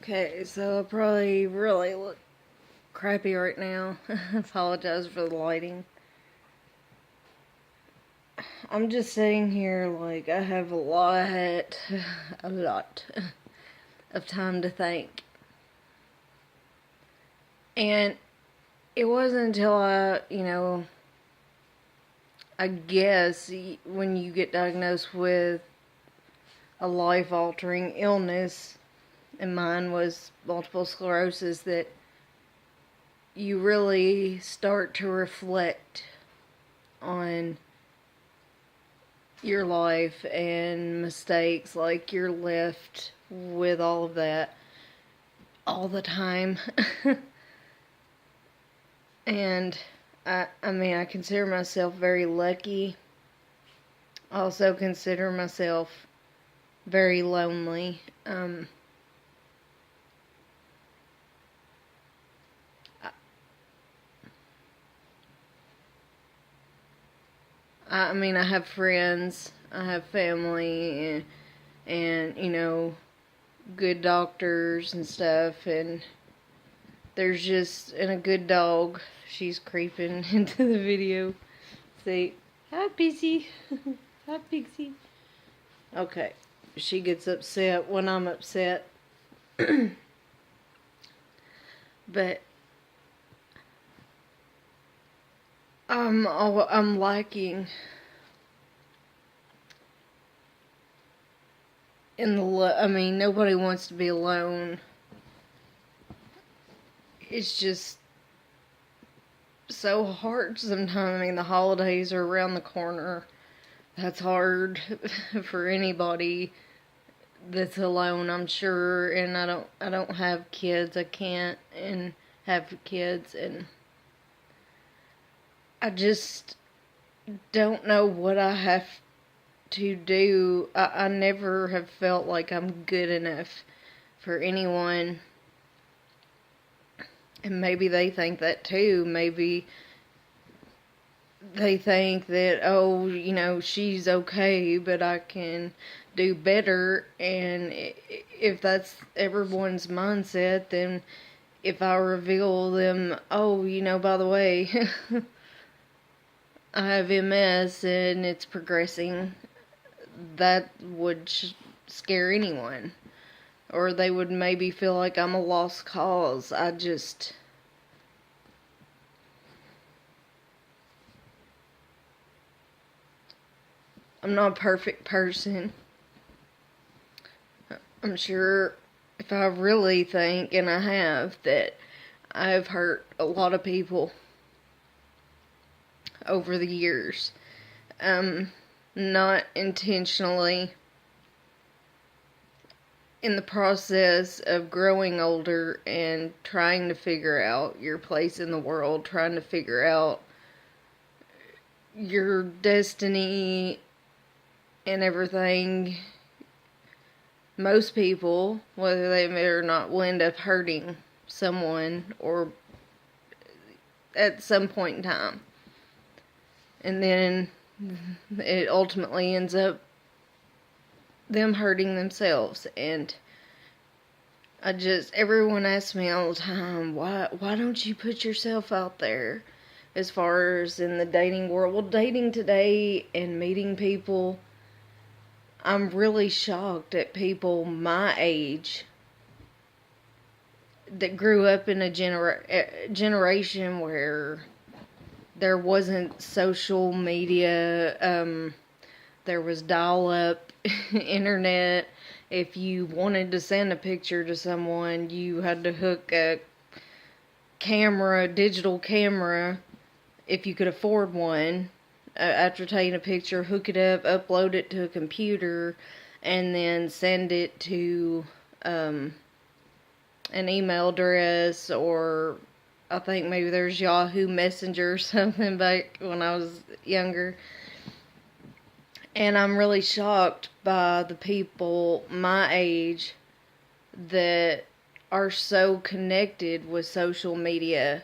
Okay, so I probably really look crappy right now. Apologize for the lighting. I'm just sitting here like I have a lot of time to think. And it wasn't until I guess when you get diagnosed with a life-altering illness, and mine was multiple sclerosis, that you really start to reflect on your life and mistakes. Like, you're left with all of that all the time. And I consider myself very lucky. I also consider myself very lonely. I have friends, I have family, and good doctors and stuff, and there's just, and a good dog. She's creeping into the video. Say, hi, Pixie. Hi, Pixie. Okay, she gets upset when I'm upset. But I'm lacking in nobody wants to be alone. It's just so hard sometimes. The holidays are around the corner. That's hard for anybody that's alone, I'm sure. And I don't have kids. I can't and have kids, and I just don't know what I have to do. I never have felt like I'm good enough for anyone. And maybe they think that too. Maybe they think that, oh, she's okay, but I can do better. And if that's everyone's mindset, then if I reveal them, oh, by the way, I have MS and it's progressing, that would scare anyone. Or they would maybe feel like I'm a lost cause. I'm not a perfect person. I'm sure if I really think, and I have, that I've hurt a lot of people over the years. Not intentionally. In the process of growing older and trying to figure out your place in the world, trying to figure out your destiny and everything, most people, whether they admit it or not, will end up hurting someone or at some point in time. And then it ultimately ends up them hurting themselves. And everyone asks me all the time, why don't you put yourself out there as far as in the dating world? Well, dating today and meeting people, I'm really shocked at people my age that grew up in a generation where there wasn't social media, there was dial-up internet. If you wanted to send a picture to someone, you had to hook a digital camera, if you could afford one. After taking a picture, hook it up, upload it to a computer, and then send it to an email address, or I think maybe there's Yahoo Messenger or something back when I was younger. And I'm really shocked by the people my age that are so connected with social media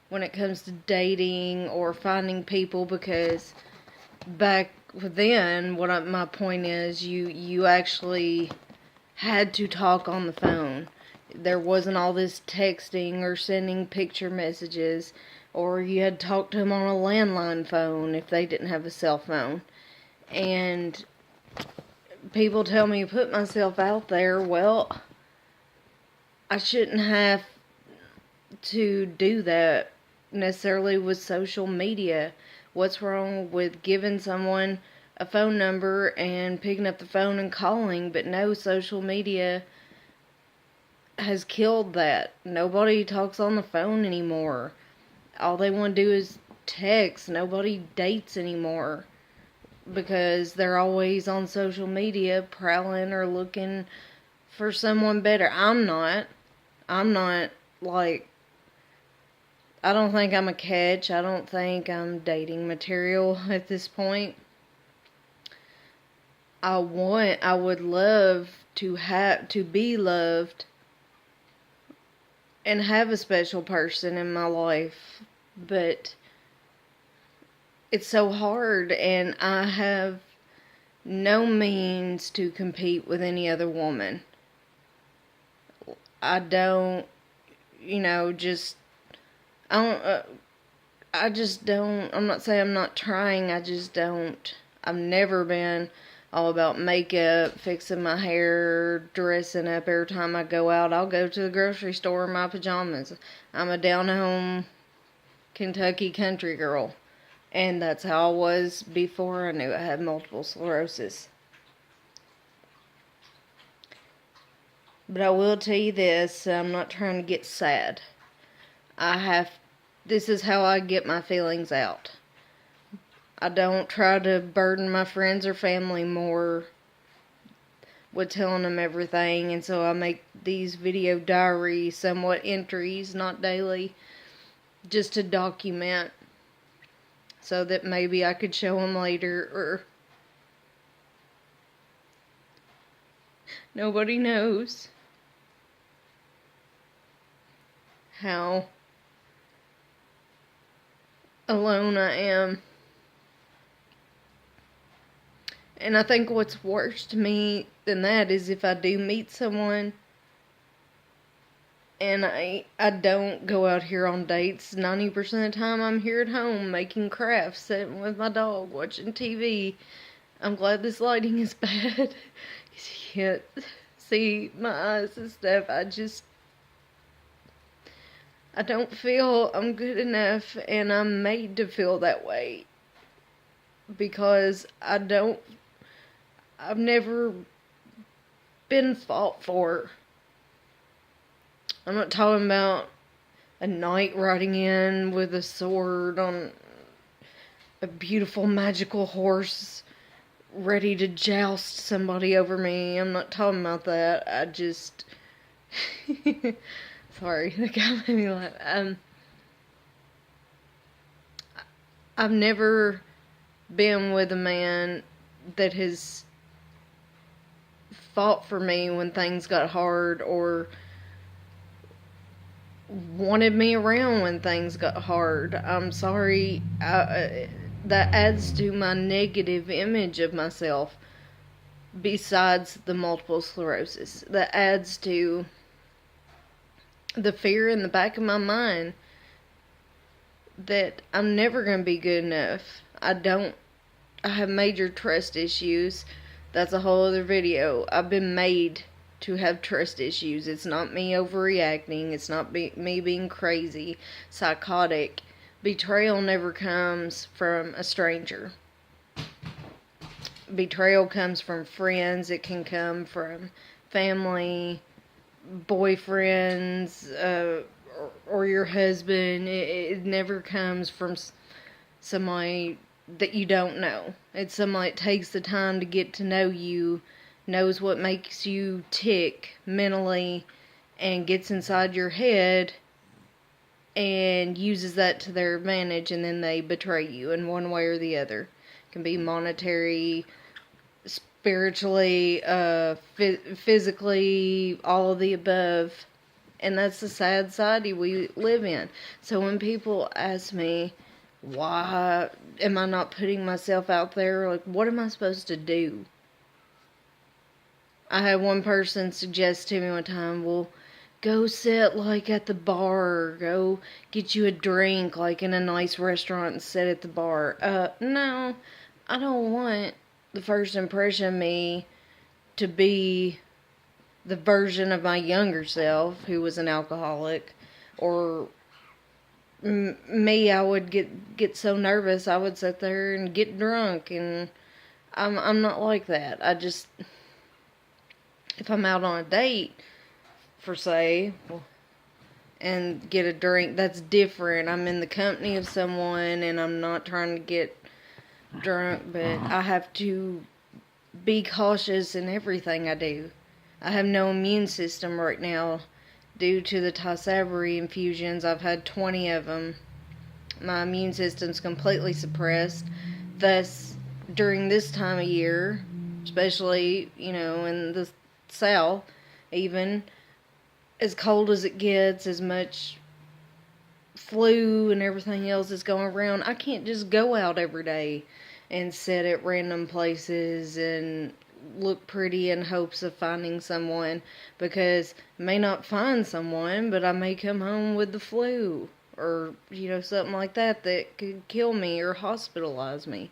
when it comes to dating or finding people, because back then, my point is, you actually had to talk on the phone. There wasn't all this texting or sending picture messages, or you had to talk to them on a landline phone if they didn't have a cell phone. And people tell me to put myself out there. Well, I shouldn't have to do that necessarily with social media. What's wrong with giving someone a phone number and picking up the phone and calling? But no, social media has killed that. Nobody talks on the phone anymore. All they want to do is text. Nobody dates anymore because they're always on social media prowling or looking for someone better. I'm not like, I don't think I'm a catch. I don't think I'm dating material at this point. I would love to be loved and have a special person in my life, but it's so hard, and I have no means to compete with any other woman. I don't, just, I just don't, I'm not saying I'm not trying, I just don't. I've never been all about makeup, fixing my hair, dressing up every time I go out. I'll go to the grocery store in my pajamas. I'm a down-home Kentucky country girl. And that's how I was before I knew I had multiple sclerosis. But I will tell you this, I'm not trying to get sad. This is how I get my feelings out. I don't try to burden my friends or family more with telling them everything, and so I make these video diary somewhat entries, not daily, just to document, so that maybe I could show them later, or nobody knows how alone I am. And I think what's worse to me than that is if I do meet someone and I don't go out here on dates. 90% of the time I'm here at home making crafts, sitting with my dog, watching TV. I'm glad this lighting is bad. You can't see my eyes and stuff. I don't feel I'm good enough, and I'm made to feel that way. Because I've never been fought for. I'm not talking about a knight riding in with a sword on a beautiful magical horse ready to joust somebody over me. I'm not talking about that. I just... Sorry, that guy made me laugh. I've never been with a man that has fought for me when things got hard, or wanted me around when things got hard. I'm sorry, that adds to my negative image of myself, besides the multiple sclerosis. That adds to the fear in the back of my mind that I'm never going to be good enough. I have major trust issues. That's a whole other video. I've been made to have trust issues. It's not me overreacting. It's not me being crazy, psychotic. Betrayal never comes from a stranger. Betrayal comes from friends. It can come from family, boyfriends, or your husband. It never comes from somebody that you don't know. It's somebody that takes the time to get to know you, knows what makes you tick mentally, and gets inside your head and uses that to their advantage, and then they betray you in one way or the other. It can be monetary, spiritually, physically, all of the above. And that's the sad society we live in. So when people ask me, why am I not putting myself out there? Like, what am I supposed to do? I had one person suggest to me one time, well, go sit like at the bar, go get you a drink like in a nice restaurant and sit at the bar. No, I don't want the first impression of me to be the version of my younger self who was an alcoholic, or me. I would get so nervous I would sit there and get drunk, and I'm not like that. I just, if I'm out on a date, for say, and get a drink, that's different. I'm in the company of someone and I'm not trying to get drunk, but I have to be cautious in everything I do. I have no immune system right now due to the Tysabri infusions. I've had 20 of them. My immune system's completely suppressed. Thus, during this time of year, especially, in the South, even, as cold as it gets, as much flu and everything else is going around, I can't just go out every day and sit at random places and look pretty in hopes of finding someone, because I may not find someone, but I may come home with the flu or, something like that could kill me or hospitalize me.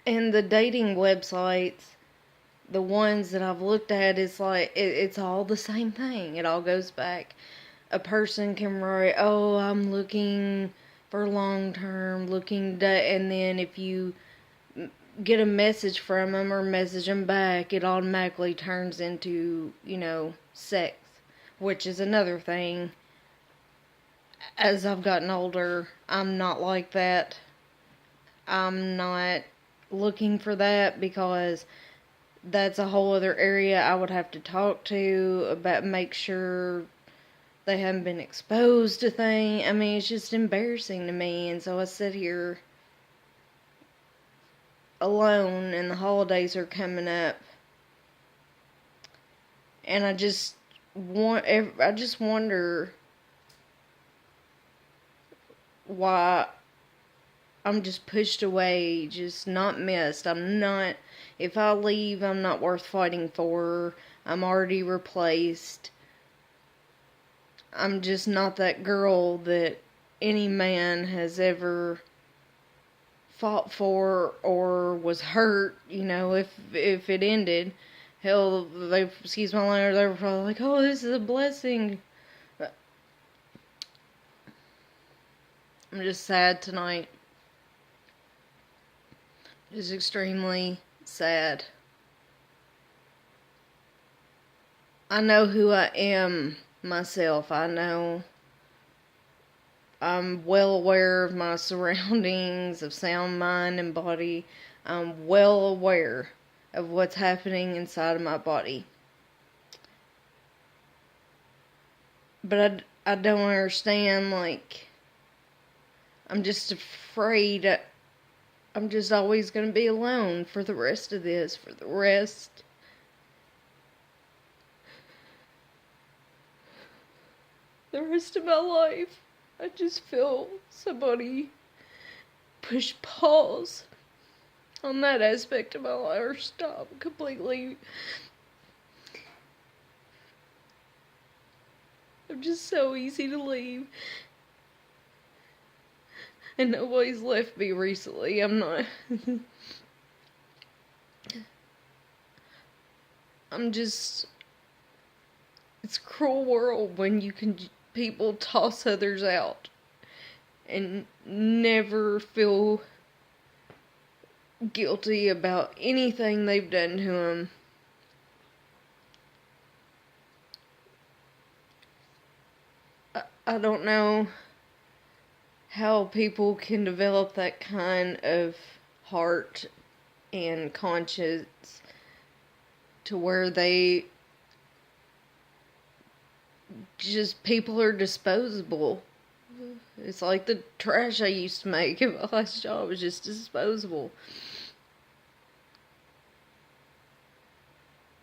And the dating websites, the ones that I've looked at, it's like, it's all the same thing. It all goes back. A person can write, oh, I'm looking for long term, and then if you get a message from them or message them back, it automatically turns into, sex, which is another thing. As I've gotten older, I'm not like that. I'm not looking for that, because that's a whole other area I would have to talk to about, make sure they haven't been exposed to things. I mean, it's just embarrassing to me, and so I sit here alone, and the holidays are coming up, and I just wonder why I'm just pushed away, just not missed. If I leave, I'm not worth fighting for. I'm already replaced. I'm just not that girl that any man has ever fought for or was hurt, if it ended. Hell, excuse my language, they were probably like, oh, this is a blessing. But I'm just sad tonight. Just extremely sad. I know who I am myself. I'm well aware of my surroundings, of sound mind and body. I'm well aware of what's happening inside of my body. But I don't understand, I'm just afraid I'm just always going to be alone for the rest of this, for the rest of my life. I just feel somebody push pause on that aspect of my life, or stop completely. I'm just so easy to leave. And nobody's left me recently. It's a cruel world when people toss others out and never feel guilty about anything they've done to them. I don't know how people can develop that kind of heart and conscience to where people are disposable. It's like the trash I used to make at my last job was just disposable.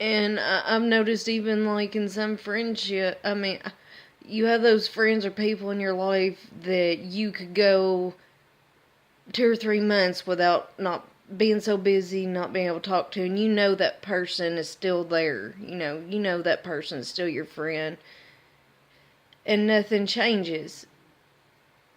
And I've noticed even in some friendship, you have those friends or people in your life that you could go 2 or 3 months without not being so busy, not being able to talk to, and you know that person is still there. You know that person is still your friend, and nothing changes.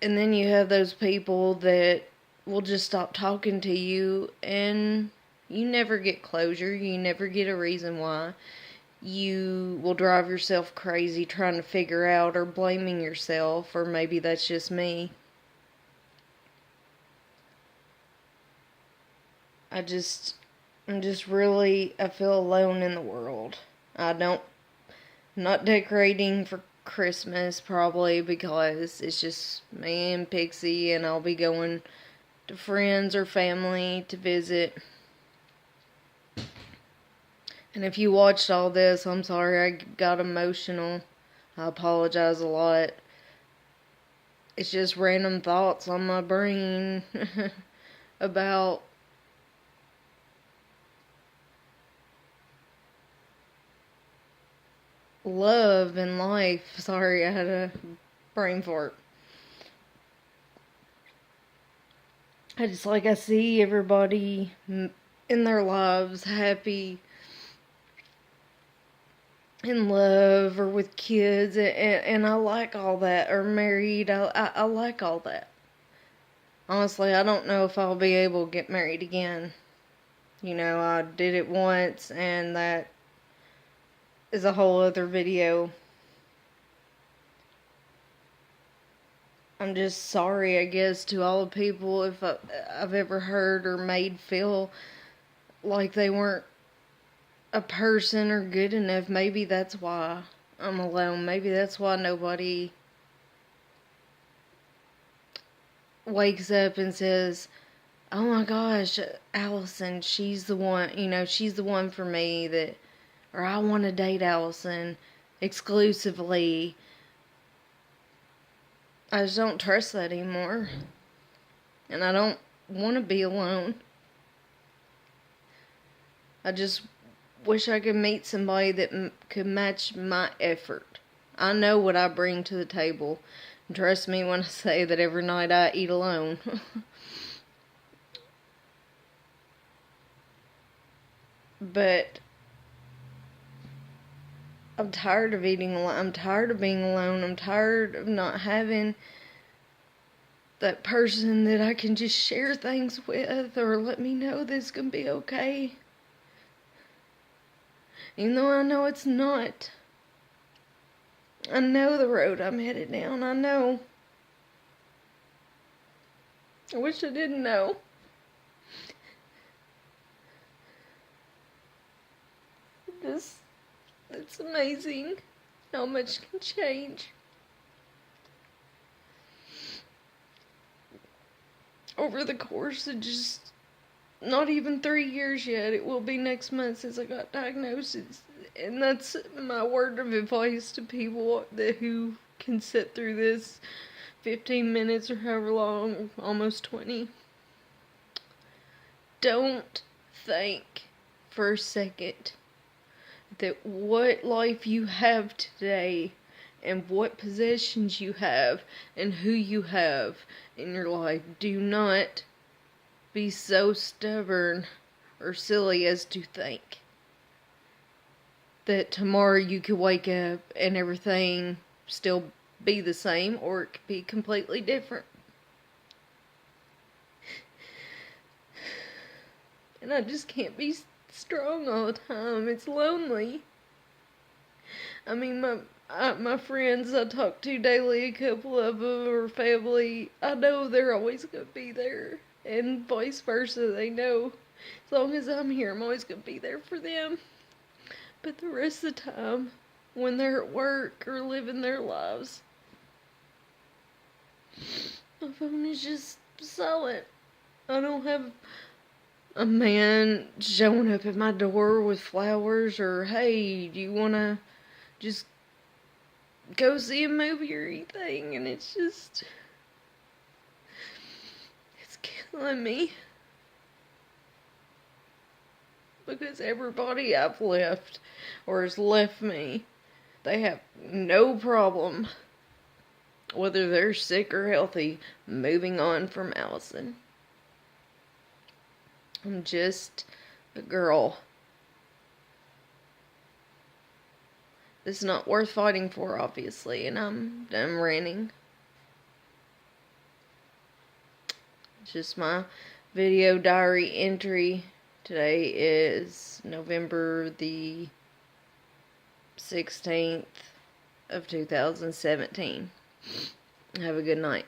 And then you have those people that will just stop talking to you, and you never get closure. You never get a reason why. You will drive yourself crazy trying to figure out or blaming yourself, or maybe that's just me. I'm just really, I feel alone in the world. I'm not decorating for Christmas probably because it's just me and Pixie, and I'll be going to friends or family to visit. And if you watched all this, I'm sorry I got emotional. I apologize a lot. It's just random thoughts on my brain about love and life. Sorry, I had a brain fart. I see everybody in their lives happy, in love, or with kids, and I like all that, or married. I like all that. Honestly, I don't know if I'll be able to get married again. I did it once, and that is a whole other video. I'm just sorry, I guess, to all the people if I've ever hurt or made feel like they weren't a person or good enough. Maybe that's why I'm alone. Maybe that's why nobody wakes up and says, oh my gosh, Allison, she's the one, she's the one for me, or I want to date Allison exclusively. I just don't trust that anymore. And I don't want to be alone. I just wish I could meet somebody that could match my effort. I know what I bring to the table. And trust me when I say that every night I eat alone. But I'm tired of eating alone. I'm tired of being alone. I'm tired of not having that person that I can just share things with, or let me know that it's gonna be okay. Even though I know it's not. I know the road I'm headed down. I know. I wish I didn't know. It's amazing how much can change over the course of just not even 3 years yet. It will be next month since I got diagnosed. And that's my word of advice to people who can sit through this 15 minutes or however long, almost 20. Don't think for a second that what life you have today and what possessions you have and who you have in your life, do not be so stubborn or silly as to think that tomorrow you could wake up and everything still be the same, or it could be completely different. And I just can't be strong all the time. It's lonely. I mean, my friends I talk to daily, a couple of them are family. I know they're always going to be there. And vice versa, they know as long as I'm here, I'm always going to be there for them. But the rest of the time, when they're at work or living their lives, my phone is just silent. I don't have a man showing up at my door with flowers, or hey, do you want to just go see a movie or anything? And it's killing me. Because everybody I've left or has left me, they have no problem, whether they're sick or healthy, moving on from Allison. I'm just a girl. It's not worth fighting for, obviously, and I'm done ranting. It's just my video diary entry. Today is November the 16th of 2017. Have a good night.